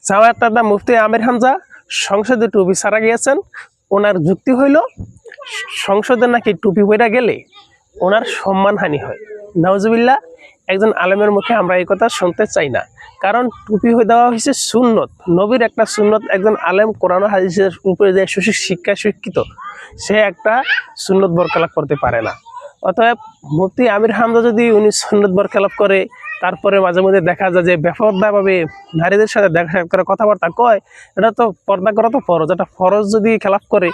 জামায়াত নেতা মুফতি আমির হামজা সংসদে টুপি ছাড়া গিয়েছেন। ওনার যুক্তি হইল সংসদে নাকি টুপি পরে গেলে ওনার সম্মানহানি হয়। নাউজুবিল্লাহ, একজন আলেমের মুখে আমরা এই কথা শুনতে চাই না। কারণ টুপি হয়ে দেওয়া হয়েছে সুন্নত, নবীর একটা সুন্নত। একজন আলেম কোরআন হাদিসের উপরে যে শিক্ষায় শিক্ষিত, সে একটা সুন্নত বরখেলাপ করতে পারে না। অতএব মুফতি আমির হামজা যদি উনি সুন্নত বরখেলাপ করে, তারপরে মাঝে মধ্যে দেখা যায় যে বেপরদাভাবে নারীদের সাথে দেখা সাক্ষাৎ করে কথাবার্তা কয়, এটা তো পর্দা করা তো ফরজ। এটা ফরজ যদি খেলাপ করে,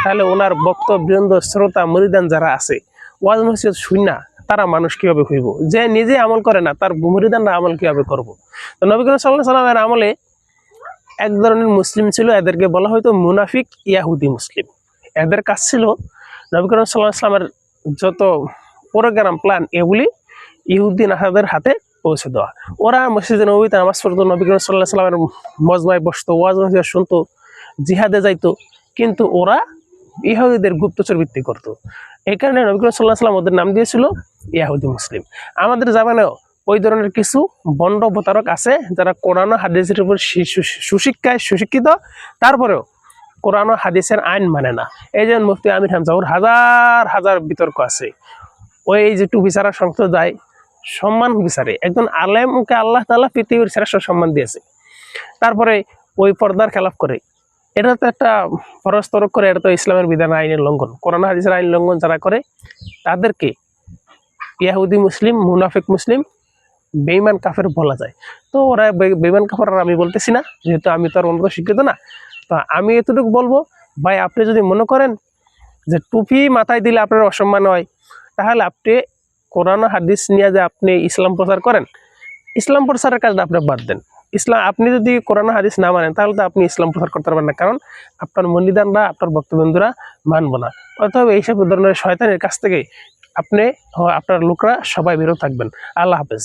তাহলে ওনার বক্তবৃন্দ, শ্রোতা, মুরিদান যারা আছে, ওয়াজ মসজিদ শুন না, তারা মানুষ কিভাবে হইব? যে নিজে আমল করে না, তার মুরিদানরা আমল কিভাবে করব? তো নবী করিম সাল্লাল্লাহু আলাইহি ওয়াসাল্লামের আমলে এক ধরনের মুসলিম ছিল, এদেরকে বলা হয়তো মুনাফিক ইয়াহুদি মুসলিম। এদের কাজ ছিল নবী করিম সাল্লাল্লাহু আলাইহি ওয়াসাল্লামের যত প্রোগ্রাম প্ল্যান, এগুলি ইহুদি নাসাদের হাতে পৌঁছে দেওয়া। ওরা মসজিদে নববীতে নামাজ পড়তো, নবী করিম সাল্লাল্লাহু আলাইহি ওয়াসাল্লামের মজমায় বসতো, ওয়াজ নসিহত শুনতো, জিহাদে যাইতো, কিন্তু ওরা ইহুদিদের গুপ্তচর বৃত্তি করতো। এই কারণে নবী করিম সাল্লাল্লাহু আলাইহি ওয়াসাল্লাম ওদের নাম দিয়েছিল ইয়াহুদি মুসলিম। আমাদের জামানায়ও ওই ধরনের কিছু বন্ড প্রতারক আছে, যারা কোরআন হাদিসের উপর সুশিক্ষায় সুশিক্ষিত, তারপরেও কোরআন হাদিসের আইন মানে না। এই যে মুফতি আমির হামজা, ওর হাজার হাজার বিতর্ক আছে। ওই যে টুপি ছাড়া সংসদ যায়, সম্মান বিচারে একজন আলেমকে আল্লাহ তাআলা পৃথিবীর শ্রেষ্ঠ সম্মান দিয়েছে, তারপরে ওই পর্দার খেলাফ করে, এটা তো একটা ফরজ তরক করে, এটা তো ইসলামের বিধান আইনের লঙ্ঘন। কোরআন হাদিসের আইন লঙ্ঘন যারা করে, তাদেরকে ইয়াহুদি মুসলিম, মুনাফিক মুসলিম, বেঈমান কাফের বলা যায়। তো ওরা বেঈমান কাফের আর আমি বলতেছি না, যেহেতু আমি তো আর অন্য শিক্ষিত না। তো আমি এতটুকু বলবো, ভাই আপনি যদি মনে করেন যে টুপি মাথায় দিলে আপনার অসম্মান হয়, তাহলে আপনি কোরআন হাদিস নিয়ে যে আপনি ইসলাম প্রচার করেন, ইসলাম প্রচারের কাজটা আপনি বাদ দেন। আপনি যদি কোরআন হাদিস না মানেন, তাহলে তো আপনি ইসলাম প্রচার করতে পারবেন না, কারণ আপনার মুরিদানরা, আপনার বক্তবৃন্দরা মানব না। অথবা এইসব ধরনের শয়তানের কাছ থেকে আপনি, আপনার লোকরা সবাই বিরত থাকবেন। আল্লাহ হাফেজ।